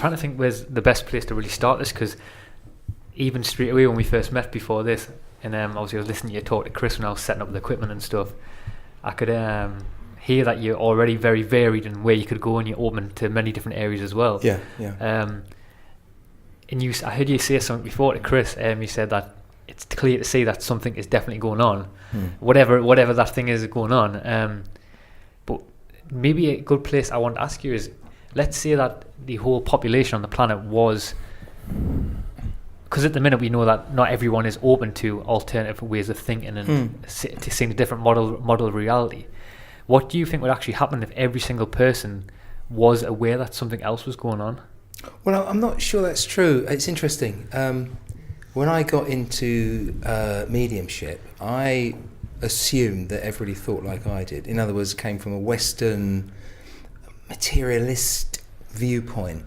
trying to think where's the best place to really start this, because even straight away when we first met before this, and obviously I was listening to you talk to Chris when I was setting up the equipment and stuff, I could hear that you're already very varied in where you could go, and you're open to many different areas as well. Yeah. And I heard you say something before to Chris. You said that it's clear to see that something is definitely going on, whatever that thing is going on. But maybe a good place I want to ask you is, let's say that the whole population on the planet was, because at the minute we know that not everyone is open to alternative ways of thinking and to seeing a different model of reality. What do you think would actually happen if every single person was aware that something else was going on? Well, I'm not sure that's true. It's interesting. When I got into mediumship, I assumed that everybody thought like I did. In other words, came from a Western materialist viewpoint.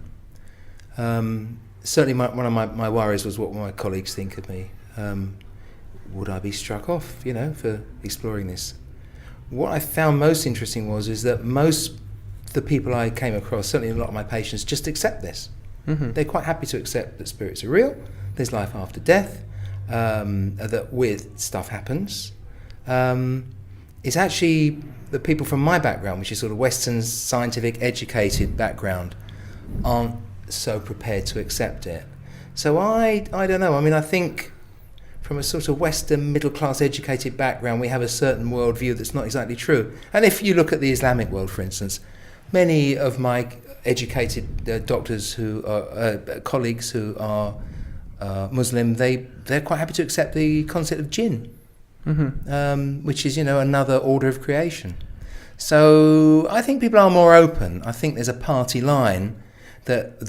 Certainly one of my worries was what my colleagues think of me. Would I be struck off, for exploring this? What I found most interesting is that most the people I came across, certainly a lot of my patients, just accept this. They're quite happy to accept that spirits are real, there's life after death, that weird stuff happens. It's actually the people from my background, which is sort of Western scientific educated background, aren't so prepared to accept it. So I don't know. I mean, I think from a sort of Western middle class educated background, we have a certain worldview that's not exactly true. And if you look at the Islamic world, for instance, many of my educated doctors who are colleagues who are Muslim, they're quite happy to accept the concept of jinn, which is another order of creation. So I think people are more open. I think there's a party line that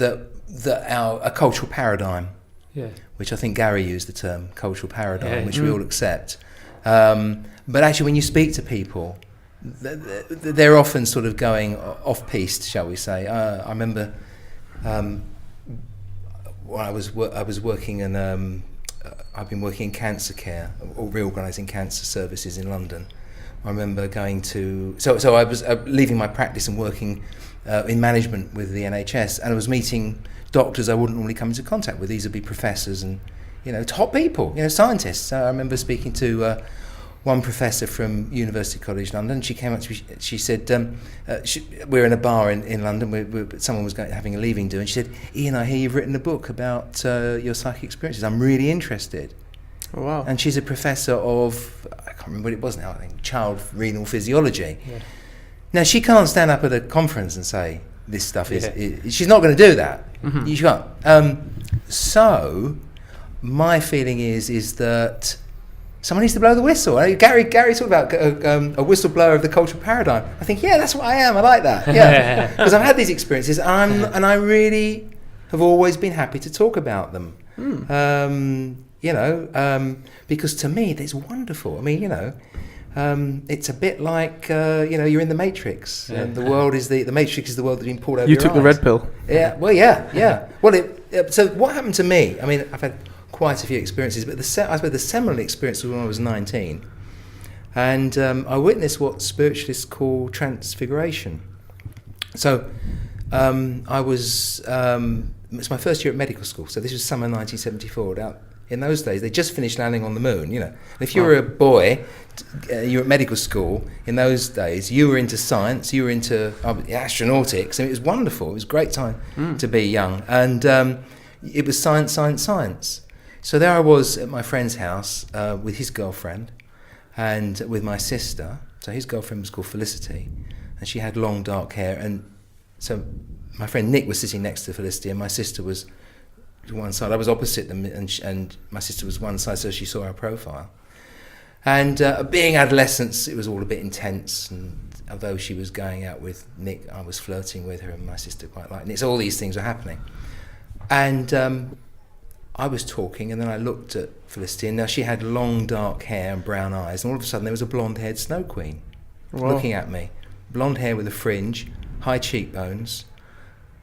a cultural paradigm, which I think Gary used the term cultural paradigm, which we all accept. But actually, when you speak to people, they're often sort of going off-piste, shall we say. I remember when I was working in, I've been working in cancer care, or reorganising cancer services in London. I remember going to, so I was leaving my practice and working in management with the NHS, and I was meeting doctors I wouldn't normally come into contact with. These would be professors and top people, scientists. So I remember speaking to one professor from University College London. She came up to me, she said, we're in a bar in London, someone was having a leaving do, and she said, "Ian, I hear you've written a book about your psychic experiences. I'm really interested." Oh, wow. And she's a professor of, I can't remember what it was now, I think child renal physiology. Now, she can't stand up at a conference and say this stuff is she's not going to do that. You can't. So my feeling is that someone needs to blow the whistle. Gary talked about a whistleblower of the cultural paradigm. I think, that's what I am. I like that. Yeah, because I've had these experiences, and I really have always been happy to talk about them. Because to me, it's wonderful. I mean, it's a bit like you're in the Matrix, and the world is the Matrix is the world that's been pulled over. You took the red pill. Yeah. Well, yeah. Well, so what happened to me? I mean, I've had quite a few experiences, but I suppose the seminal experience was when I was 19, and I witnessed what spiritualists call transfiguration. So I was it's my first year at medical school, so this was summer 1974. In those days, they just finished landing on the moon, And if you were a boy, you were at medical school, in those days, you were into science, you were into astronautics, and it was wonderful. It was a great time to be young. And it was science. So there I was at my friend's house with his girlfriend and with my sister. So his girlfriend was called Felicity, and she had long dark hair. And so my friend Nick was sitting next to Felicity, and my sister was to one side. I was opposite them, and my sister was one side, so she saw our profile. And being adolescents, it was all a bit intense, and although she was going out with Nick, I was flirting with her, and my sister quite liked Nick. So all these things were happening. And I was talking, and then I looked at Felicity, and now she had long dark hair and brown eyes, and all of a sudden there was a blonde-haired snow queen looking at me. Blonde hair with a fringe, high cheekbones,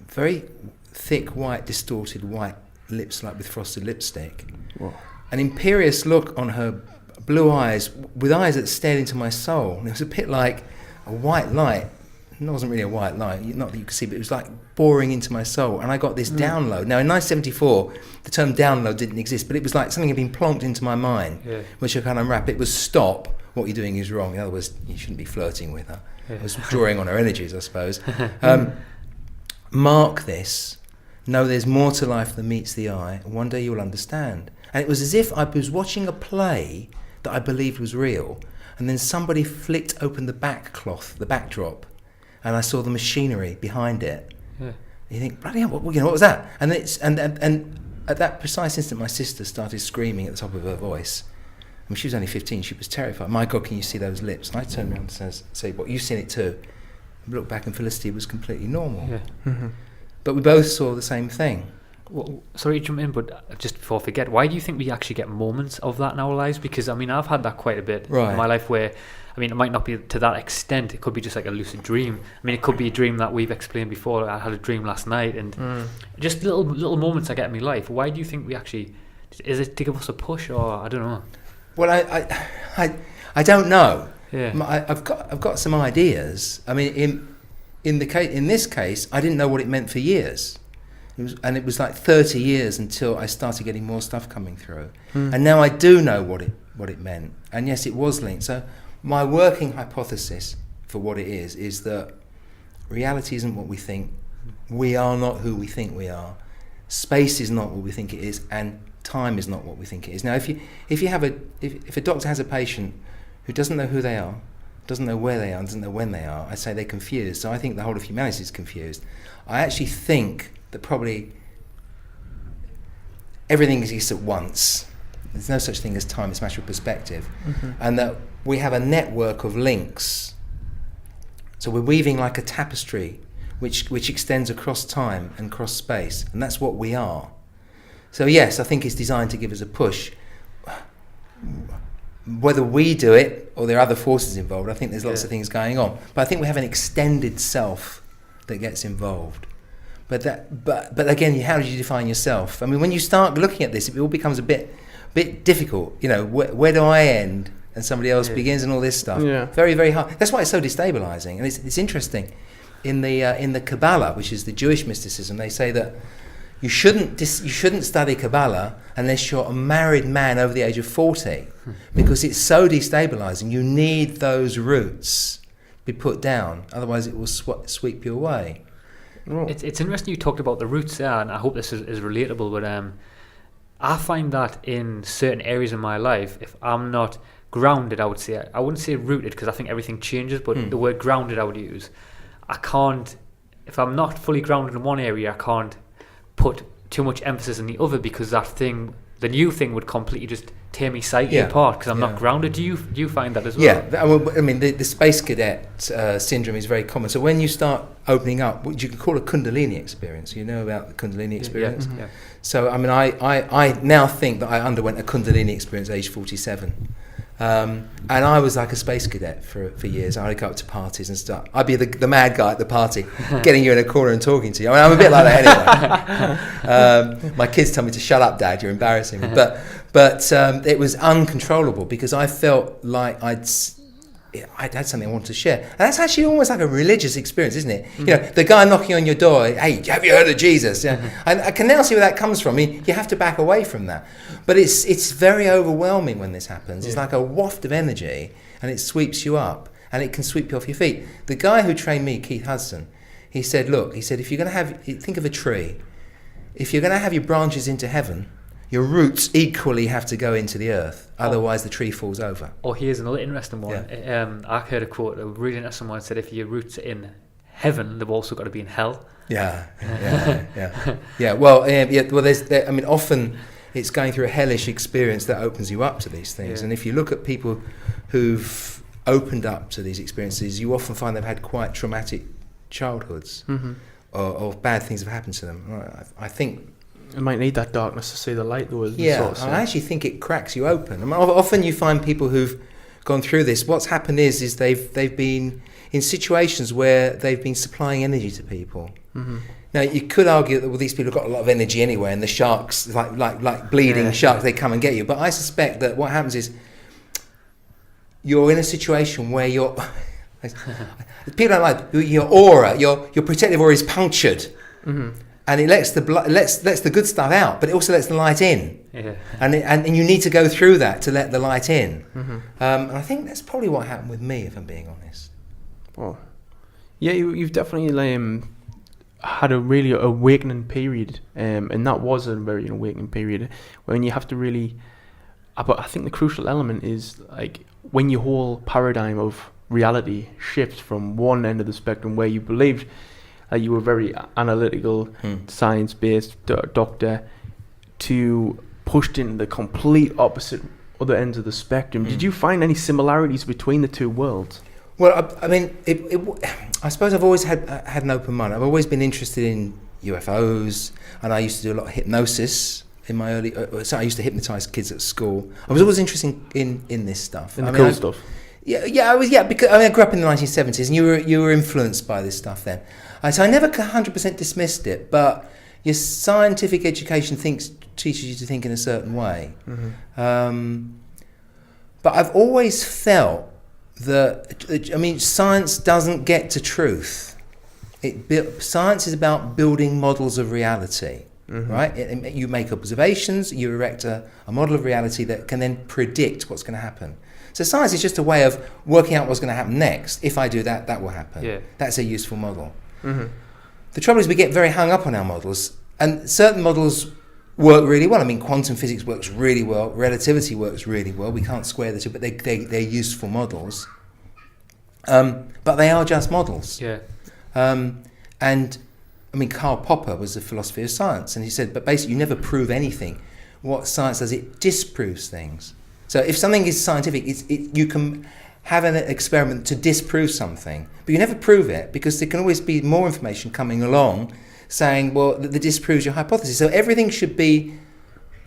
very thick, white, distorted white lips, like with frosted lipstick. Whoa. An imperious look on her blue eyes, with eyes that stared into my soul. And it was a bit like a white light wasn't really a white light, not that you could see, but it was like boring into my soul. And I got this download. Now, in 1974, the term download didn't exist, but it was like something had been plonked into my mind, which I can't unwrap. It was stop, what you're doing is wrong. In other words, you shouldn't be flirting with her. I was drawing on her energies, I suppose. Mark this. Know there's more to life than meets the eye. And one day you'll understand. And it was as if I was watching a play that I believed was real. And then somebody flicked open the backdrop, and I saw the machinery behind it. Yeah. You think, bloody hell, what was that? And at that precise instant, my sister started screaming at the top of her voice. I mean, she was only 15. She was terrified. My God, can you see those lips? And I turned around and say, "What? You've seen it too?" I looked back, and Felicity was completely normal. Yeah. Mm-hmm. But we both saw the same thing. Well, sorry to jump in, but just before I forget, why do you think we actually get moments of that in our lives? Because, I mean, I've had that quite a bit in my life where, I mean, it might not be to that extent. It could be just like a lucid dream. I mean, it could be a dream that we've explained before. I had a dream last night, and just little moments I get in my life. Why do you think we actually... Is it to give us a push, or I don't know? Well, I don't know. Yeah. I've got some ideas. I mean, in this case, I didn't know what it meant for years. It was like 30 years until I started getting more stuff coming through. And now I do know what it meant. And yes, it was linked. So my working hypothesis for what it is that reality isn't what we think. We are not who we think we are. Space is not what we think it is, and time is not what we think it is. Now, if a doctor has a patient who doesn't know who they are, doesn't know where they are, doesn't know when they are, I say they're confused. So I think the whole of humanity is confused. I actually think that probably everything exists at once. There's no such thing as time, it's a matter of perspective. And that we have a network of links. So we're weaving like a tapestry which extends across time and across space, and that's what we are. So yes, I think it's designed to give us a push. Whether we do it or there are other forces involved, I think there's lots of things going on. But I think we have an extended self that gets involved. But again, how do you define yourself? I mean, when you start looking at this, it all becomes a bit difficult. You know, where do I end and somebody else begins, and all this stuff. Yeah. Very, very hard. That's why it's so destabilizing. And it's interesting. In the Kabbalah, which is the Jewish mysticism, they say that you shouldn't study Kabbalah unless you're a married man over the age of 40, because it's so destabilizing. You need those roots be put down, otherwise it will sweep you away. It's interesting you talked about the roots there, and I hope this is relatable, but I find that in certain areas of my life, if I'm not grounded, I wouldn't say rooted, because I think everything changes, but the word grounded I would use. I can't, if I'm not fully grounded in one area, I can't put too much emphasis on the other, because the new thing would completely just tear me psyche apart, because I'm not grounded. Do you find that as well? Yeah, I mean, the space cadet syndrome is very common. So when you start opening up, what you could call a Kundalini experience, you know about the Kundalini experience? Yeah. So, I mean, I now think that I underwent a Kundalini experience at age 47. And I was like a space cadet for years. I'd go up to parties and stuff. I'd be the mad guy at the party, getting you in a corner and talking to you. I mean, I'm a bit like that anyway. My kids tell me to shut up, Dad, you're embarrassing me. But it was uncontrollable, because I felt like I'd had something I wanted to share. And that's actually almost like a religious experience, isn't it? You know, the guy knocking on your door, hey, have you heard of Jesus? Yeah. And I can now see where that comes from. I mean, you have to back away from that. But it's very overwhelming when this happens. It's like a waft of energy, and it sweeps you up, and it can sweep you off your feet. The guy who trained me, Keith Hudson, he said, if you're going to think of a tree, if you're going to have your branches into heaven, your roots equally have to go into the earth, otherwise the tree falls over. Oh, here's another interesting one. Yeah. I heard a quote, a really interesting one, said if your roots are in heaven, they've also got to be in hell. Yeah. Well, I mean, often it's going through a hellish experience that opens you up to these things. And if you look at people who've opened up to these experiences, you often find they've had quite traumatic childhoods, or bad things have happened to them. I think it might need that darkness to see the light, though. I actually think it cracks you open. I mean, often you find people who've gone through this. What's happened is they've been in situations where they've been supplying energy to people. Now, you could argue that these people have got a lot of energy anyway, and the sharks, like bleeding sharks, they come and get you. But I suspect that what happens is you're in a situation where People don't like your aura, your protective aura is punctured, and it lets the good stuff out, but it also lets the light in. Yeah. And you need to go through that to let the light in. And I think that's probably what happened with me, if I'm being honest. Well, yeah, you've definitely had a really awakening period, and that was a very awakening period when you have to really. But I think the crucial element is like when your whole paradigm of reality shifts from one end of the spectrum where you believed you were very analytical, science-based doctor, to pushed in the complete opposite other ends of the spectrum. Did you find any similarities between the two worlds? Well, I mean, I suppose I've always had an open mind. I've always been interested in UFOs, and I used to do a lot of hypnosis in my early. So I used to hypnotise kids at school. I was always interested in this stuff. Cool stuff. Yeah, I was. Yeah, because I grew up in the 1970s, and you were influenced by this stuff then. So I never 100% dismissed it, but your scientific education teaches you to think in a certain way. But I've always felt that, I mean, science doesn't get to truth. Science is about building models of reality, right? You make observations, you erect a model of reality that can then predict what's going to happen. So science is just a way of working out what's going to happen next. If I do that, that will happen. Yeah. That's a useful model. The trouble is we get very hung up on our models, and certain models work really well. I mean, quantum physics works really well. Relativity works really well. We can't square the two, but they're useful models. But they are just models. Yeah. And I mean, Karl Popper was a philosopher of science, and he said, but basically, you never prove anything. What science does, it disproves things. So if something is scientific, you can have an experiment to disprove something, but you never prove it because there can always be more information coming along saying, well, that disproves your hypothesis. So everything should be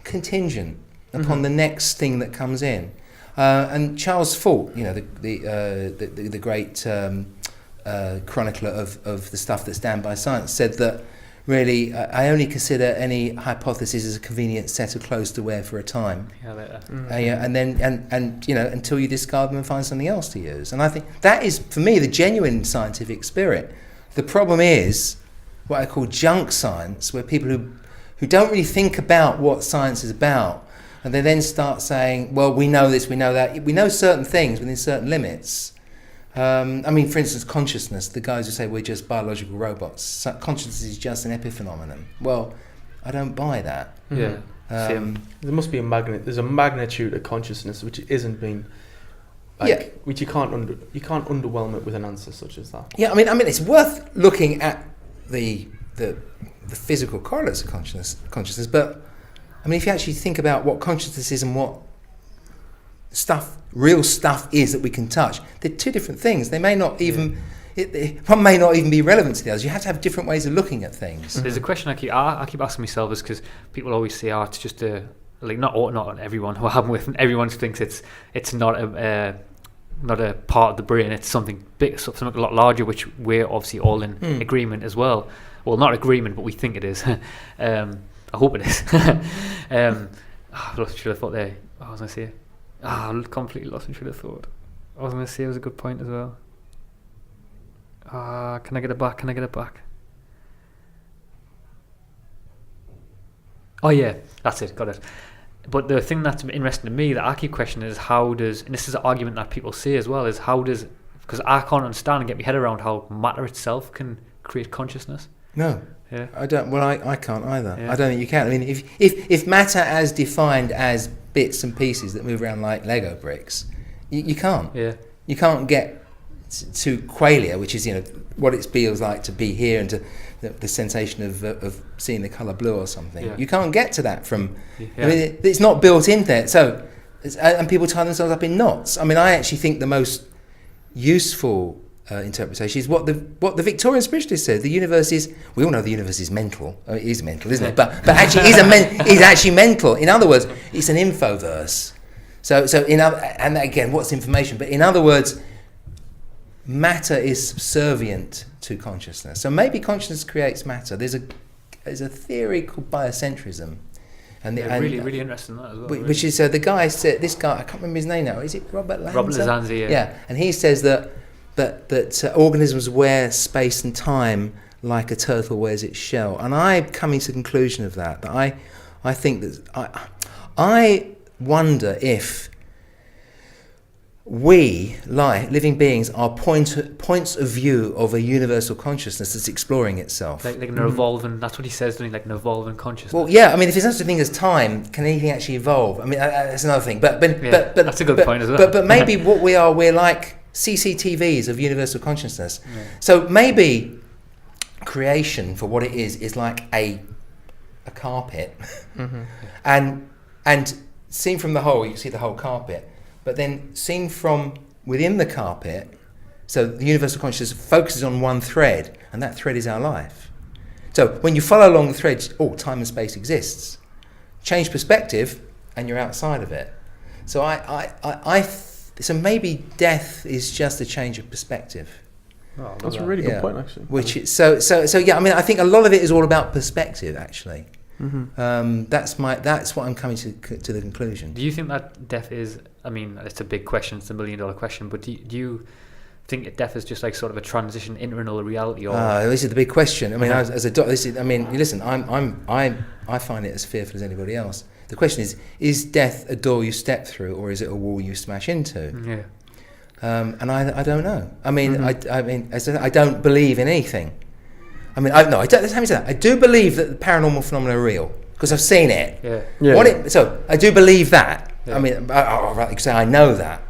contingent upon the next thing that comes in. And Charles Fort, you know, the great chronicler of the stuff that's damned by science, said that really I only consider any hypothesis as a convenient set of clothes to wear for a time. And then you know, until you discard them and find something else to use. And I think that is, for me, the genuine scientific spirit. The problem is what I call junk science, where people who don't really think about what science is about, and they then start saying, well, we know this, we know that, we know certain things within certain limits. I mean, for instance, consciousness, the guys who say we're just biological robots, so consciousness is just an epiphenomenon. Well, I don't buy that. Yeah. There must be there's a magnitude of consciousness which isn't being, which you can't underwhelm it with an answer such as that. Yeah, I mean, it's worth looking at the physical correlates of consciousness, but I mean, if you actually think about what consciousness is and what real stuff is that we can touch, they're two different things. They may not even, one may not even be relevant to the others. You have to have different ways of looking at things. There's a question I keep asking myself, is because people always say, it's just not everyone who I'm with, everyone thinks it's not a part of the brain, it's something big, something a lot larger, which we're obviously all in agreement as well. Well, not agreement, but we think it is. I hope it is. I've lost train of thought there. What was I going to say? I completely lost my train of thought. I was going to say it was a good point as well. Can I get it back? Oh yeah, that's it, got it. But the thing that's interesting to me that I keep questioning is and this is an argument that people say as well, is because I can't understand and get my head around how matter itself can create consciousness. No. Yeah. I don't. Well, I can't either. Yeah. I don't think you can. I mean, if matter as defined as bits and pieces that move around like Lego bricks, you can't. Yeah. You can't get to qualia, which is, you know, what it feels like to be here, and to the sensation of seeing the colour blue or something. Yeah. You can't get to that from. Yeah. I mean, it's not built in there. So, and people tie themselves up in knots. I mean, I actually think the most useful interpretation is what the Victorian spiritualist said. The universe is. We all know the universe is mental. I mean, it is mental, isn't it? But actually, is actually mental. In other words, it's an infoverse. So and again, what's information? But in other words, matter is subservient to consciousness. So maybe consciousness creates matter. There's a theory called biocentrism. And really interesting that as well. Which is the guy said, this guy, I can't remember his name now. Is it Robert Lanza? Robert Lanza, yeah. Yeah, and he says that that organisms wear space and time like a turtle wears its shell. And I'm coming to the conclusion of that I think that I wonder if we, like living beings, are points of view of a universal consciousness that's exploring itself. Like an evolving, that's what he says, doesn't he? Like an evolving consciousness. Well, yeah, I mean, if there's such a thing as time, can anything actually evolve? I mean, that's another thing. But that's a good point as well. But maybe what we are, we're like CCTVs of universal consciousness. Yeah. So maybe creation, for what it is like a carpet, and seen from the whole, you see the whole carpet. But then seen from within the carpet, so the universal consciousness focuses on one thread, and that thread is our life. So when you follow along the thread, time and space exists. Change perspective, and you're outside of it. So so maybe death is just a change of perspective. Oh, that's a really good point, actually. Which is, so yeah. I mean, I think a lot of it is all about perspective, actually. That's what I'm coming to the conclusion. Do you think that death is? I mean, it's a big question. It's $1 million question. But do you think death is just like sort of a transition into another reality? Or this is the big question. I mean, as a doctor, I mean, listen. I find it as fearful as anybody else. The question is death a door you step through, or is it a wall you smash into? Yeah. And I don't know. I mean, I don't believe in anything. I mean, I don't. Let me say that. I do believe that the paranormal phenomena are real because I've seen it. Yeah. So I do believe that. Yeah. I mean, I say I know that.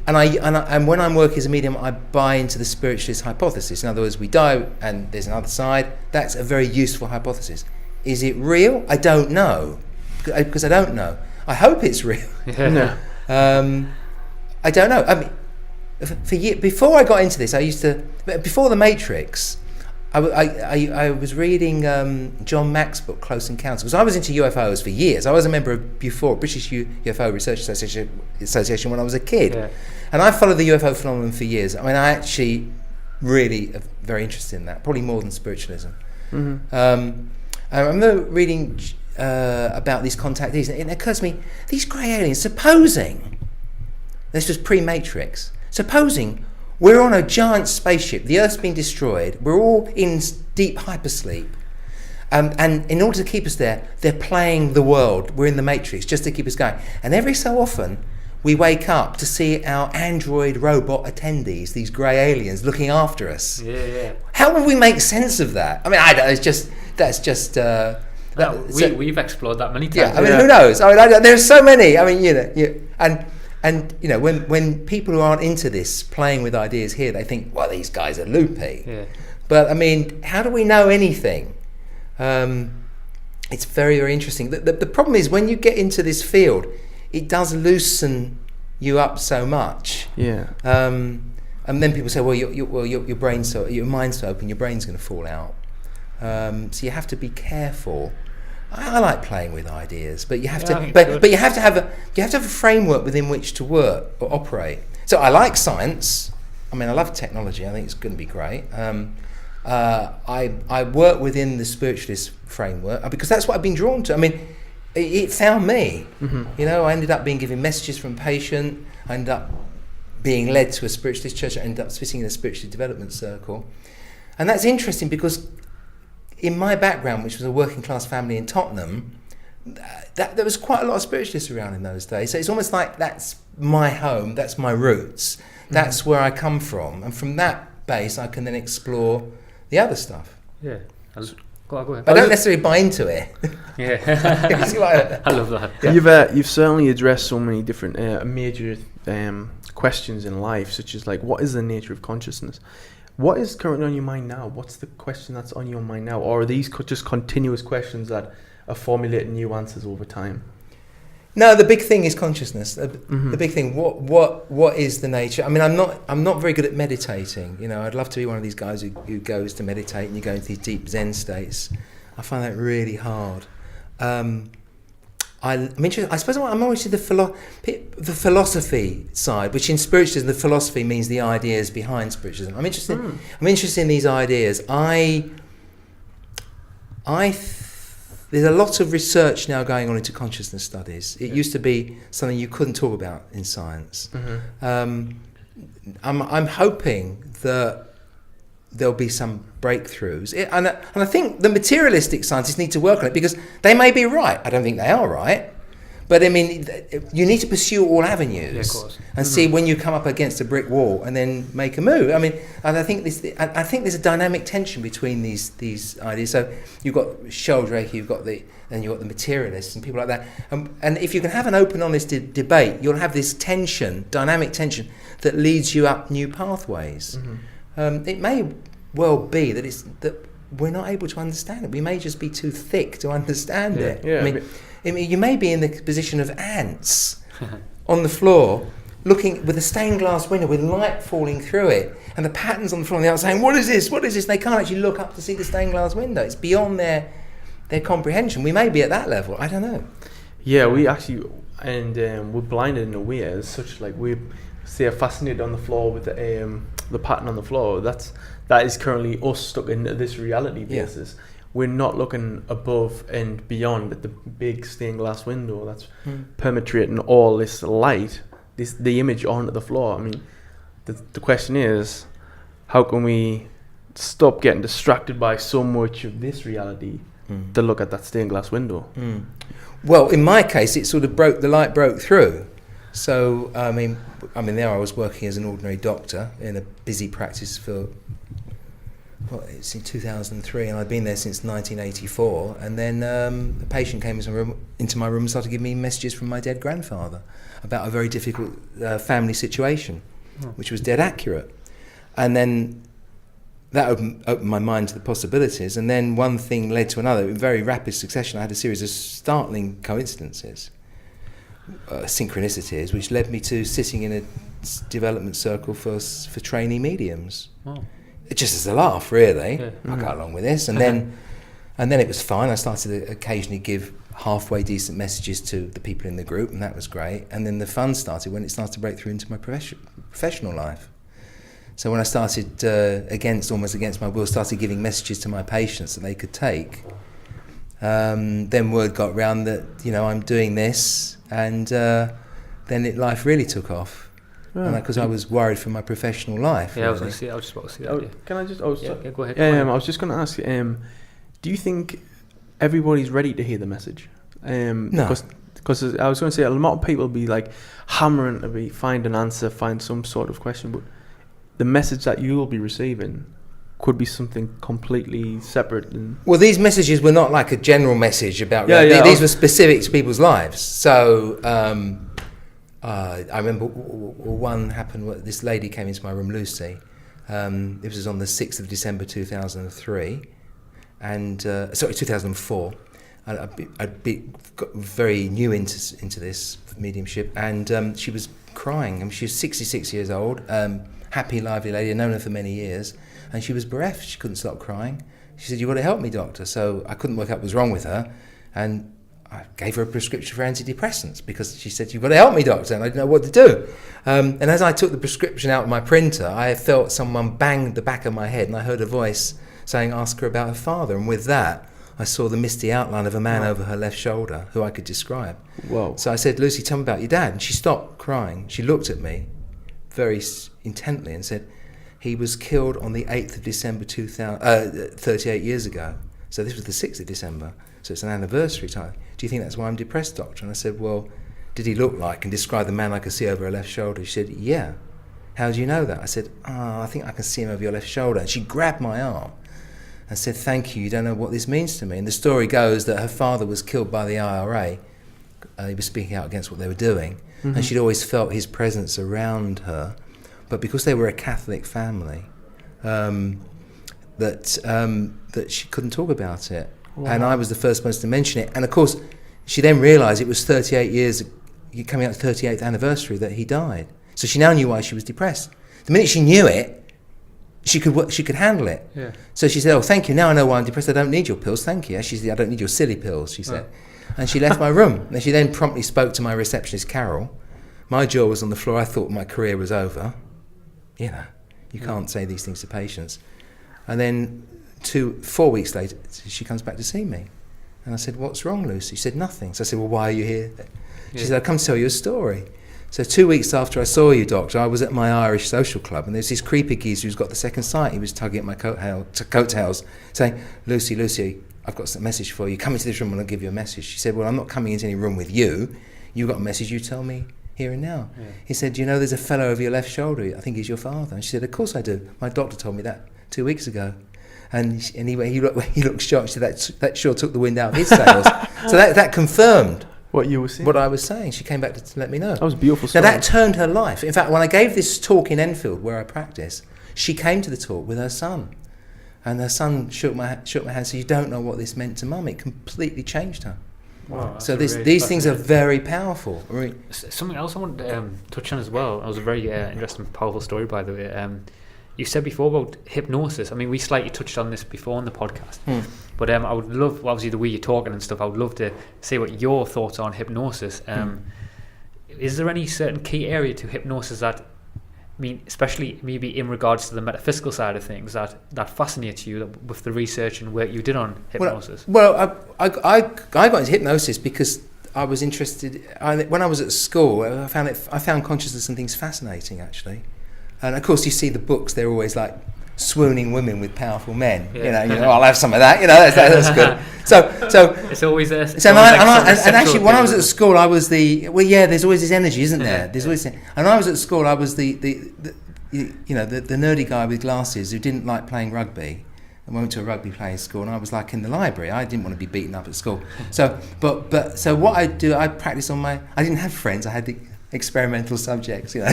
And when I'm working as a medium, I buy into the spiritualist hypothesis. In other words, we die and there's another side. That's a very useful hypothesis. Is it real? I don't know because I don't know. I hope it's real. Yeah. I don't know. I mean, before I got into this, before The Matrix, I was reading John Mack's book, Close Encounters, because I was into UFOs for years. I was a member of British UFO Research Association when I was a kid. Yeah. And I followed the UFO phenomenon for years. I mean, I actually really am very interested in that, probably more than spiritualism. I remember reading about these contactees, and it occurs to me, these grey aliens, supposing, this was pre-Matrix, supposing we're on a giant spaceship, the Earth's been destroyed, we're all in deep hypersleep, and in order to keep us there, they're playing the world, we're in the Matrix, just to keep us going. And every so often, we wake up to see our android robot attendees, these grey aliens, looking after us. Yeah. How would we make sense of that? I mean, I don't, that's just... we've explored that many times. Yeah, I mean, who knows? I mean, there's so many. I mean, and when people who aren't into this playing with ideas here, they think, well, these guys are loopy. Yeah. But I mean, how do we know anything? It's very, very interesting. The problem is when you get into this field, it does loosen you up so much. Yeah. And then people say, well, your mind's so open, your brain's going to fall out. So you have to be careful. I like playing with ideas, but you have to. But you have to have a framework within which to work or operate. So I like science. I mean, I love technology. I think it's going to be great. I work within the spiritualist framework because that's what I've been drawn to. I mean, it found me. I ended up being given messages from a patient. I ended up being led to a spiritualist church. I ended up sitting in a spiritualist development circle, and that's interesting because in my background, which was a working class family in Tottenham, there was quite a lot of spiritualists around in those days. So it's almost like that's my home, that's my roots, that's where I come from, and from that base, I can then explore the other stuff. Yeah. Go ahead. But I don't necessarily buy into it. Yeah. I love that. Yeah. You've certainly addressed so many different major questions in life, such as like, what is the nature of consciousness? What is currently on your mind now? What's the question that's on your mind now? Or are these just continuous questions that are formulating new answers over time? No, the big thing is consciousness. The big thing. What is the nature? I mean, I'm not very good at meditating. I'd love to be one of these guys who goes to meditate and you go into these deep Zen states. I find that really hard. I'm interested. I suppose I'm always to the philosophy side, which in spiritualism, the philosophy means the ideas behind spiritualism. I'm interested in these ideas. There's a lot of research now going on into consciousness studies. It used to be something you couldn't talk about in science. I'm hoping that there'll be some breakthroughs. And I think the materialistic scientists need to work on it, because they may be right. I don't think they are right. But I mean, you need to pursue all avenues and see when you come up against a brick wall and then make a move. I mean, and I think there's a dynamic tension between these ideas. So you've got Sheldrake, you've got the materialists and people like that. And if you can have an open, honest debate, you'll have this tension, dynamic tension, that leads you up new pathways. It may well be that we're not able to understand it. We may just be too thick to understand it. Yeah, I mean, you may be in the position of ants on the floor, looking with a stained glass window with light falling through it, and the patterns on the floor, and they're out saying, "What is this? What is this?" They can't actually look up to see the stained glass window. It's beyond their comprehension. We may be at that level. I don't know. Yeah, we actually, and we're blinded in a way as such. Like we are fascinated on the floor with the pattern on the floor. That is currently us stuck in this reality basis. Yeah. We're not looking above and beyond at the big stained glass window that's penetrating all this light, the image onto the floor. I mean, the question is, how can we stop getting distracted by so much of this reality to look at that stained glass window? Well, in my case, it sort of the light broke through. So, I mean, there I was working as an ordinary doctor in a busy practice for, it's in 2003, and I'd been there since 1984. And then a patient came into my room and started giving me messages from my dead grandfather about a very difficult family situation, which was dead accurate. And then that opened my mind to the possibilities. And then one thing led to another. In very rapid succession, I had a series of startling coincidences, synchronicities, which led me to sitting in a development circle for trainee mediums. Just as a laugh, really. Yeah. I got along with this, and then it was fine. I started to occasionally give halfway decent messages to the people in the group, and that was great. And then the fun started when it started to break through into my professional life. So when I started, almost against my will, started giving messages to my patients that they could take, then word got round that I'm doing this, and then life really took off. Because I was worried for my professional life. Yeah, really. I was just about to see that. Can I just? Go ahead. I was just going to ask you. Do you think everybody's ready to hear the message? No. Because I was going to say a lot of people be like hammering to find an answer, find some sort of question, but the message that you will be receiving could be something completely separate. Well, these messages were not like a general message about. These were specific to people's lives. So. I remember one happened. This lady came into my room, Lucy. It was on the 6th of December 2003, and 2004. Got very new into this mediumship, and she was crying. She was 66 years old, happy, lively lady. I'd known her for many years, and she was bereft. She couldn't stop crying. She said, "You've got to help me, doctor." So I couldn't work out what was wrong with her, and I gave her a prescription for antidepressants because she said, "You've got to help me, doctor," and I didn't know what to do. And as I took the prescription out of my printer, I felt someone bang the back of my head, and I heard a voice saying, "Ask her about her father." And with that, I saw the misty outline of a man over her left shoulder who I could describe. Whoa. So I said, "Lucy, tell me about your dad." And she stopped crying. She looked at me very intently and said, "He was killed on the 8th of December 38 years ago." So this was the 6th of December. So it's an anniversary time. "Do you think that's why I'm depressed, doctor?" And I said, "Well, did he look like?" And describe the man I could see over her left shoulder. She said, "Yeah." "How do you know that?" I said, "I think I can see him over your left shoulder." And she grabbed my arm and said, "Thank you, you don't know what this means to me." And the story goes that her father was killed by the IRA. He was speaking out against what they were doing. And she'd always felt his presence around her. But because they were a Catholic family, that she couldn't talk about it. Wow. And I was the first person to mention it. And of course, she then realised it was 38 years, coming up to the 38th anniversary that he died. So she now knew why she was depressed. The minute she knew it, she could handle it. Yeah. So she said, "Oh, thank you. Now I know why I'm depressed. I don't need your pills. Thank you." She said, "I don't need your silly pills," she said. And she left my room. And she then promptly spoke to my receptionist, Carol. My jaw was on the floor. I thought my career was over. You can't say these things to patients. And then 4 weeks later, she comes back to see me. And I said, "What's wrong, Lucy?" She said, "Nothing." So I said, "Well, why are you here?" She said, "I've come to tell you a story." So 2 weeks after I saw you, Doctor, I was at my Irish social club, and there's this creepy geezer who's got the second sight. He was tugging at my coattails, saying, Lucy, I've got a message for you. Come into this room and I'll give you a message. She said, well, I'm not coming into any room with you. You've got a message, you tell me here and now. Yeah. He said, do you know there's a fellow over your left shoulder? I think he's your father. And she said, of course I do. My doctor told me that 2 weeks ago. And he looked shocked. She said, that sure took the wind out of his sails. So that confirmed what you were saying. What I was saying. She came back to let me know. That was a beautiful story. Now that turned her life. In fact, when I gave this talk in Enfield, where I practice, she came to the talk with her son. And her son shook my hand and said, you don't know what this meant to Mum. It completely changed her. Wow, so these things are very powerful. Something else I want to touch on as well. It was a very interesting, powerful story, by the way. You said before about hypnosis. I mean, we slightly touched on this before on the podcast. But I would love, obviously, the way you're talking and stuff, I would love to see what your thoughts are on hypnosis. Is there any certain key area to hypnosis that, I mean, especially maybe in regards to the metaphysical side of things, that fascinates you with the research and work you did on hypnosis? Well, I got into hypnosis because I was interested. When I was at school, I found consciousness and things fascinating, actually. And of course, you see the books; they're always like swooning women with powerful men. Yeah. You know, I'll have some of that. You know, that's good. So it's always there. So and actually, when I was at school, I was there's always this energy, isn't there? There's always, and I was at school, I was the nerdy guy with glasses who didn't like playing rugby. I went to a rugby playing school, and I was like in the library. I didn't want to be beaten up at school. So what I do, I practice on I didn't have friends. I had the experimental subjects, you know. I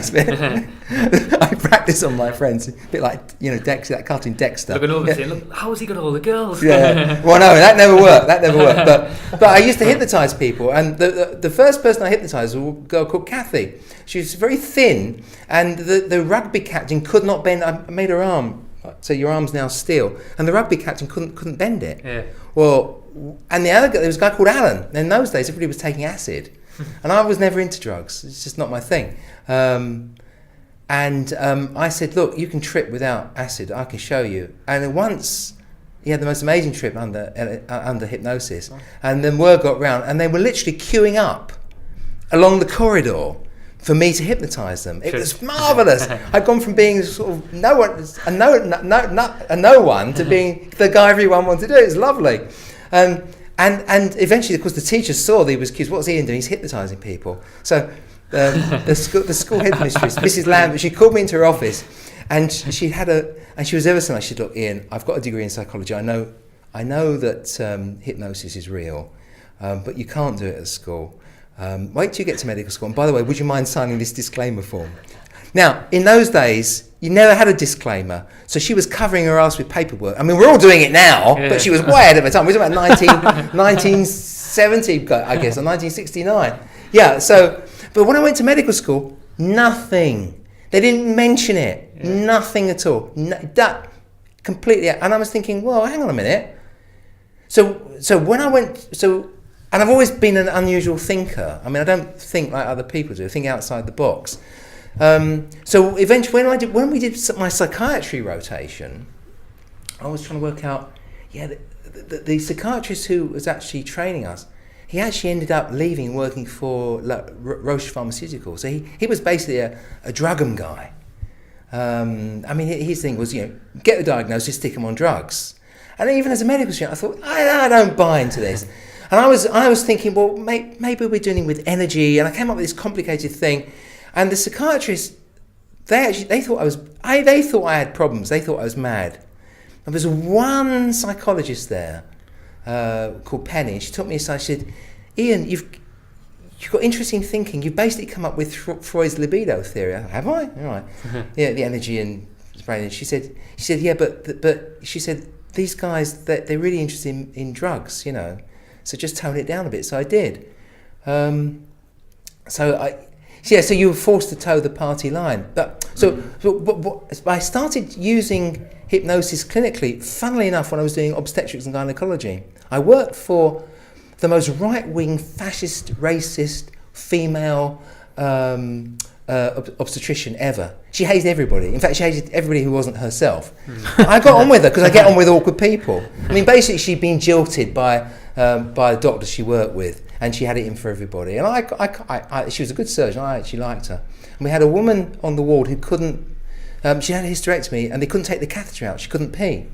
practice on my friends, a bit like, you know, Dexter, that cartoon Dexter. Looking over saying, look, how has he got all the girls? Yeah. Well, no, that never worked. But I used to hypnotise people, and the first person I hypnotised was a girl called Kathy. She was very thin, and the rugby captain could not bend. I made her arm, so your arm's now steel, and the rugby captain couldn't bend it. Yeah. Well, and the other guy, there was a guy called Alan. And in those days, everybody was taking acid. And I was never into drugs. It's just not my thing. I said, look, you can trip without acid. I can show you. And once he had the most amazing trip under hypnosis. And then word got round, and they were literally queuing up along the corridor for me to hypnotise them. It was marvellous. I'd gone from being sort of no one to being the guy everyone wanted to do. It was lovely. And eventually, of course, the teacher saw that he was accused. What's Ian doing? He's hypnotising people. So the school headmistress, Mrs. Lambert, she called me into her office, and she was ever so nice. She said, look, Ian, I've got a degree in psychology. I know that hypnosis is real, but you can't do it at school. Wait till you get to medical school. And by the way, would you mind signing this disclaimer form? Now, in those days, you never had a disclaimer, so she was covering her ass with paperwork. I mean, we're all doing it now, but she was way ahead of her time. We're talking about 1970, I guess, or 1969. Yeah, but when I went to medical school, nothing. They didn't mention it. Yeah. Nothing at all. That completely. And I was thinking, well, hang on a minute. So when I went, and I've always been an unusual thinker. I mean, I don't think like other people do. I think outside the box. So eventually, when we did my psychiatry rotation, I was trying to work out, the psychiatrist who was actually training us, he actually ended up leaving, working for Roche Pharmaceuticals. So he was basically a drug-em guy. I mean, his thing was, get the diagnosis, stick him on drugs. And even as a medical student, I thought, I don't buy into this. And I was thinking, well, maybe we're dealing with energy, and I came up with this complicated thing. And the psychiatrists, they thought I had problems. They thought I was mad. And there was one psychologist there called Penny. She took me aside. She said, "Ian, you've got interesting thinking. You've basically come up with Freud's libido theory." Have I? All right. Yeah, the energy and brain. She said, yeah, but she said these guys they're really interested in drugs, So just tone it down a bit. So I did. So you were forced to toe the party line. But I started using hypnosis clinically, funnily enough, when I was doing obstetrics and gynecology. I worked for the most right-wing, fascist, racist, female obstetrician ever. She hated everybody. In fact, she hated everybody who wasn't herself. I got on with her because I get on with awkward people. I mean, basically, she'd been jilted by the doctor she worked with. and she had it in for everybody. And she was a good surgeon. I actually liked her. And we had a woman on the ward who couldn't. She had a hysterectomy, and they couldn't take the catheter out. She couldn't pee,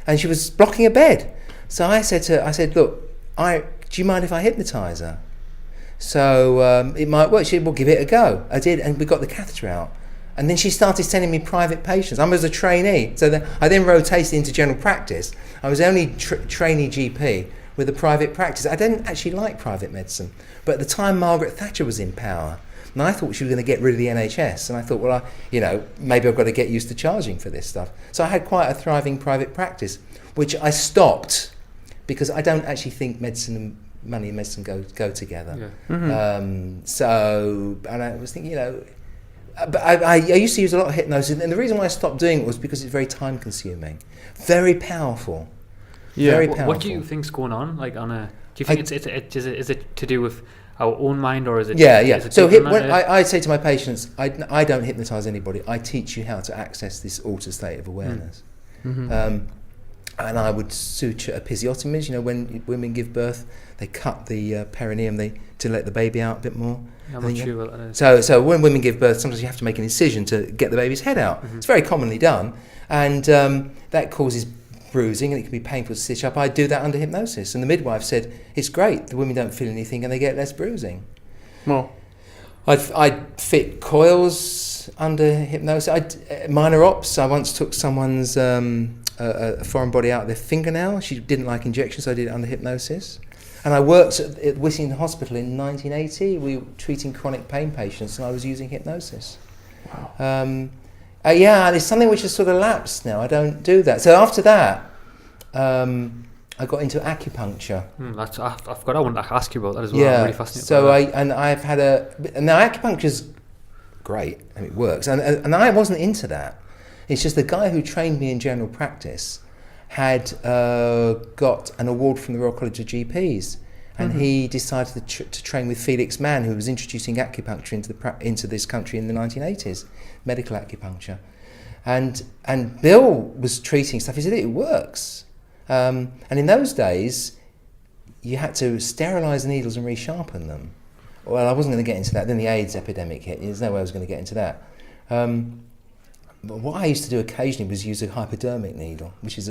and she was blocking her bed. So I said to her, look, do you mind if I hypnotise her? So it might work. She said, well, give it a go. I did, and we got the catheter out. And then she started sending me private patients. I was a trainee, so I then rotated into general practice. I was only trainee GP with a private practice. I didn't actually like private medicine, but at the time Margaret Thatcher was in power, and I thought she was going to get rid of the NHS. And I thought, well, maybe I've got to get used to charging for this stuff. So I had quite a thriving private practice, which I stopped because I don't actually think medicine and money and medicine go together. Yeah. Mm-hmm. And I was thinking, but I used to use a lot of hypnosis, and the reason why I stopped doing it was because it's very time consuming, very powerful. Yeah. Very powerful. What do you think's going on? Like do you think is it to do with our own mind, or is it? Yeah. Is it So different? I say to my patients, I don't hypnotise anybody. I teach you how to access this altered state of awareness. Mm-hmm. And I would suture episiotomies. When women give birth, they cut the perineum to let the baby out a bit more. I'm not sure what that is. So when women give birth, sometimes you have to make an incision to get the baby's head out. Mm-hmm. It's very commonly done, and that causes bruising, and it can be painful to stitch up. I do that under hypnosis, and the midwife said it's great. The women don't feel anything, and they get less bruising. Well, I'd fit coils under hypnosis. Minor ops. I once took someone's a foreign body out of their fingernail. She didn't like injections, so I did it under hypnosis. And I worked at Whittington Hospital in 1980. We were treating chronic pain patients, and I was using hypnosis. wow. It's something which has sort of lapsed now. I don't do that. So after that, I got into acupuncture. I forgot I wanted to ask you about that as well. I'm really fascinated. So I've had now acupuncture's great and it works, and I wasn't into that. It's just the guy who trained me in general practice had got an award from the Royal College of GPs, and he decided to train with Felix Mann, who was introducing acupuncture into this country in the 1980s, medical acupuncture. And Bill was treating stuff. He said, it works. And in those days, you had to sterilise the needles and resharpen them. Well, I wasn't going to get into that. Then the AIDS epidemic hit. There's no way I was going to get into that. But what I used to do occasionally was use a hypodermic needle, which is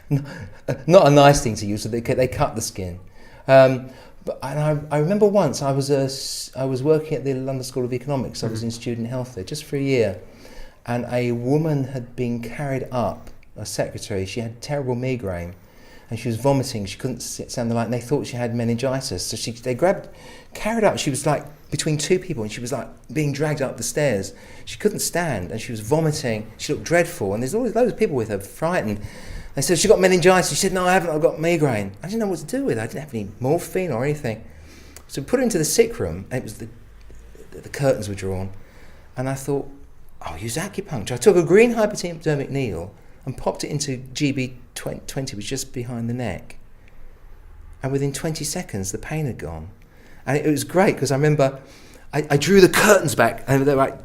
not a nice thing to use. So they cut the skin. But I remember once I was working at the London School of Economics. I was in student health there just for a year, and a woman had been carried up. A secretary. She had terrible migraine, and she was vomiting. She couldn't stand the light, and they thought she had meningitis. So they carried up. She was like between two people, and she was like being dragged up the stairs. She couldn't stand, and she was vomiting. She looked dreadful, and there's always loads of people with her, frightened. They said, she got meningitis. She said, no, I haven't, I've got migraine. I didn't know what to do with it. I didn't have any morphine or anything. So we put her into the sick room, and it was the curtains were drawn, and I thought, I'll use acupuncture. I took a green hypodermic needle and popped it into GB20, which was just behind the neck. And within 20 seconds, the pain had gone. And it was great, because I remember I drew the curtains back, and they were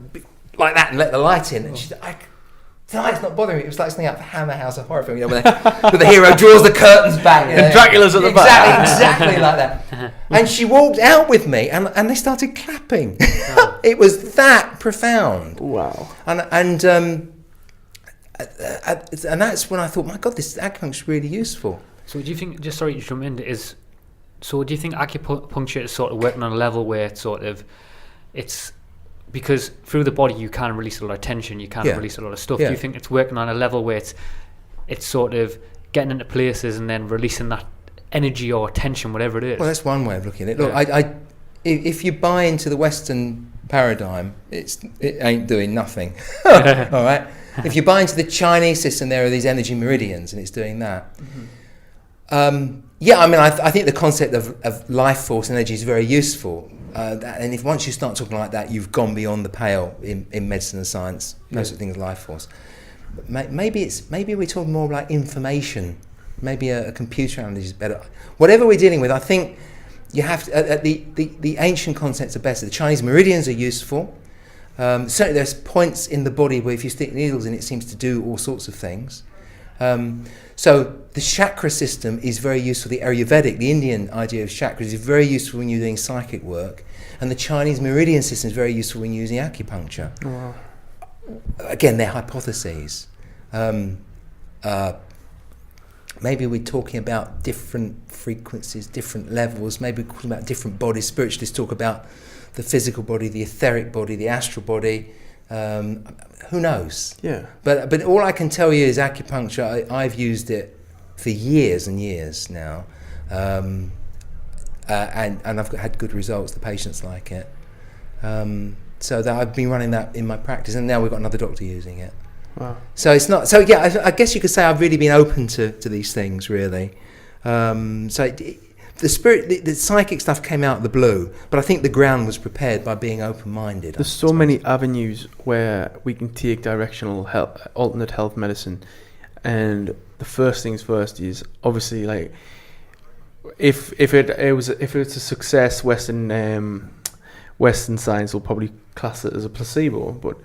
like that, and let the light in. And she said, tonight's not bothering me. It was like something out of Hammer House of Horror film, where the hero draws the curtains back. And Dracula's at the back. Exactly like that. And she walked out with me, and they started clapping. It was that profound. Wow. And that's when I thought, my God, this acupuncture is really useful. So do you think, just sorry to jump in, do you think acupuncture is sort of working on a level where it's because through the body you can release a lot of tension, you can release a lot of stuff. Yeah. Do you think it's working on a level where it's sort of getting into places and then releasing that energy or tension, whatever it is? Well, that's one way of looking at it. Look, if you buy into the Western paradigm, it ain't doing nothing. All right. If you buy into the Chinese system, there are these energy meridians, and it's doing that. Mm-hmm. I think the concept of life force energy is very useful. And if once you start talking like that, you've gone beyond the pale in medicine and science. No such thing as life force. But maybe we're talking more like information. Maybe a computer analysis is better. Whatever we're dealing with, I think you have to. The ancient concepts are better. The Chinese meridians are useful. Certainly, there's points in the body where if you stick needles in, it seems to do all sorts of things. So the chakra system is very useful. The Ayurvedic, the Indian idea of chakras is very useful when you're doing psychic work, and the Chinese meridian system is very useful when you're using acupuncture. Wow. Again, they're hypotheses. Maybe we're talking about different frequencies, different levels. Maybe we're talking about different bodies. Spiritualists talk about the physical body, the etheric body, the astral body. Who knows? Yeah. But all I can tell you is acupuncture. I've used it for years and years now, and I've had good results. The patients like it. So that I've been running that in my practice, and now we've got another doctor using it. Wow. So it's not. So yeah, I guess you could say I've really been open to these things, really. The psychic stuff came out of the blue, but I think the ground was prepared by being open-minded. There's so many avenues where we can take directional health, alternate health medicine, and the first things first is obviously like if it's a success, Western science will probably class it as a placebo, but.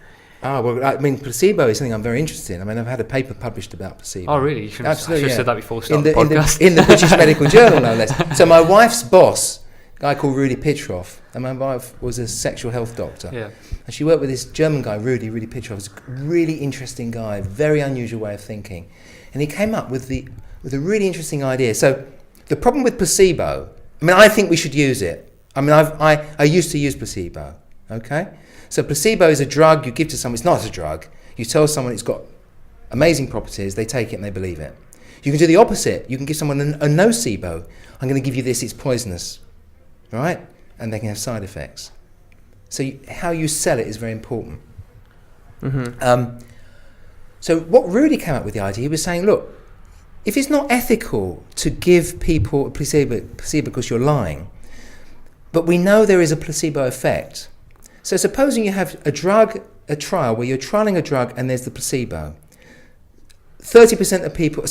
Well, I mean, placebo is something I'm very interested in. I mean, I've had a paper published about placebo. Oh, really? You should have said that before we started the podcast. In the British Medical Journal, no less. So my wife's boss, a guy called Rudi Pitroff, and my wife was a sexual health doctor. Yeah. And she worked with this German guy, Rudi Pitroff. He's a really interesting guy, very unusual way of thinking. And he came up with a really interesting idea. So the problem with placebo, I mean, I think we should use it. I mean, I used to use placebo, okay? So placebo is a drug you give to someone. It's not a drug. You tell someone it's got amazing properties, they take it and they believe it. You can do the opposite. You can give someone a nocebo. I'm going to give you this, it's poisonous, right? And they can have side effects. So how you sell it is very important. Mm-hmm. So what Rudy came up with the idea, he was saying, look, if it's not ethical to give people a placebo because you're lying, but we know there is a placebo effect. So supposing you have a trial where you're trialing a drug and there's the placebo. 30% of people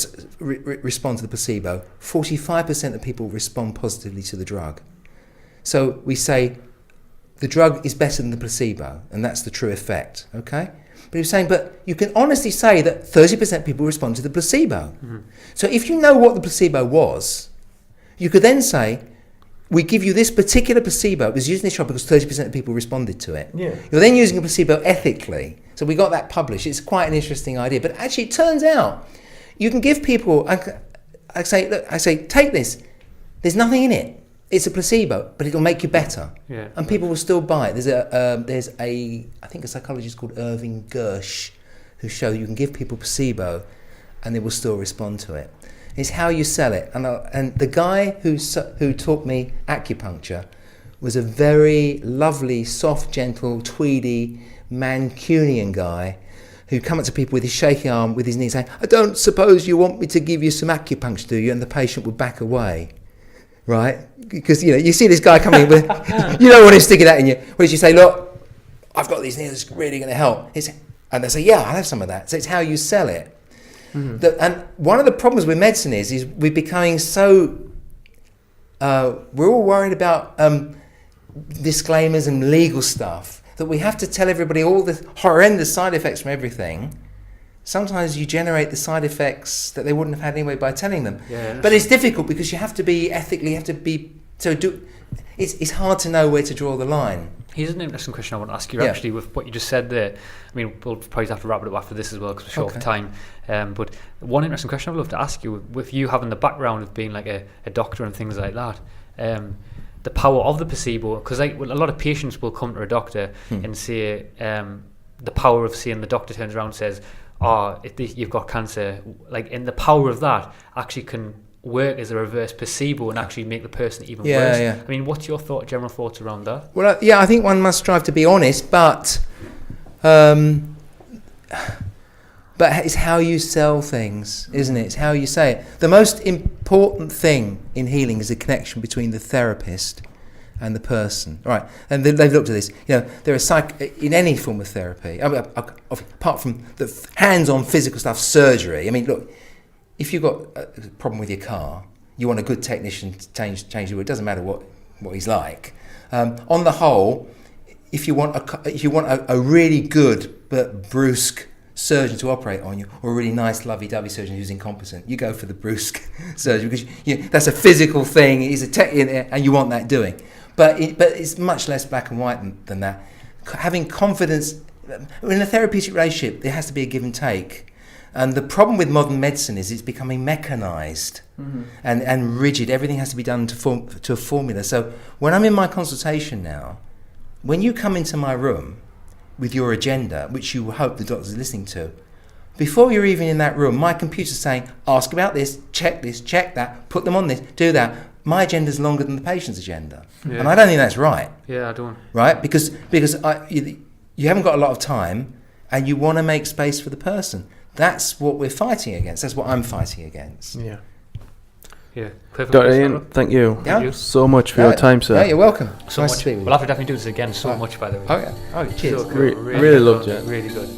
respond to the placebo. 45% of people respond positively to the drug. So we say the drug is better than the placebo, and that's the true effect, okay? But he was saying, but you can honestly say that 30% of people respond to the placebo. Mm-hmm. So if you know what the placebo was, you could then say, we give you this particular placebo. It was used in this trial because 30% of people responded to it. Yeah. You're then using a placebo ethically. So we got that published. It's quite an interesting idea. But actually, it turns out you can give people. I say, take this. There's nothing in it. It's a placebo, but it'll make you better. Yeah. And people will still buy it. There's a I think a psychologist called Irving Gersh who showed you can give people placebo, and they will still respond to it. It's how you sell it. And the guy who taught me acupuncture was a very lovely, soft, gentle, tweedy, Mancunian guy who come up to people with his shaky arm, with his knee, saying, I don't suppose you want me to give you some acupuncture, do you? And the patient would back away, right? Because, you see this guy coming in with, you don't want him sticking that in you. Whereas you say, look, I've got these needles, it's really going to help. And they say, yeah, I'll have some of that. So it's how you sell it. Mm-hmm. And one of the problems with medicine is we're becoming so we're all worried about disclaimers and legal stuff that we have to tell everybody all the horrendous side effects from everything. Sometimes you generate the side effects that they wouldn't have had anyway by telling them. Yeah, but it's difficult because you have to be ethically, it's hard to know where to draw the line. Here's an interesting question I want to ask you, actually, with what you just said there. I mean, we'll probably have to wrap it up after this as well because we're short of time. But one interesting question I'd love to ask you, with you having the background of being like a doctor and things like that, the power of the placebo, because a lot of patients will come to a doctor and say the power of seeing the doctor turns around and says, you've got cancer, and the power of that actually can work as a reverse placebo and actually make the person even worse. Yeah. I mean, what's your general thoughts around that? Well, I think one must strive to be honest, but it's how you sell things, isn't it? It's how you say it. The most important thing in healing is the connection between the therapist and the person, right? And they've looked at this. There are in any form of therapy, apart from the hands-on physical stuff, surgery. I mean, look. If you've got a problem with your car, you want a good technician to change the wheel. It doesn't matter what he's like. On the whole, if you want a really good but brusque surgeon to operate on you, or a really nice, lovey-dovey surgeon who's incompetent. You go for the brusque surgeon because that's a physical thing. He's a tech, and you want that doing. But it's much less black and white than that. Having confidence in a therapeutic relationship, there has to be a give and take. And the problem with modern medicine is it's becoming mechanised and rigid. Everything has to be done to a formula. So when I'm in my consultation now, when you come into my room with your agenda, which you hope the doctor's listening to, before you're even in that room, my computer's saying, ask about this, check that, put them on this, do that. My agenda's longer than the patient's agenda. Yeah. And I don't think that's right. Yeah, I don't. Right? Because you haven't got a lot of time and you want to make space for the person. That's what we're fighting against. That's what I'm fighting against. Yeah. Yeah. Perfect. Dr. Ian, thank you. Yeah. So much for your time, sir. Yeah, you're welcome. So nice much. to speak with you. We'll have to definitely do this again so much, by the way. Oh, yeah. Oh, cheers. So cool. Really loved it. Really good.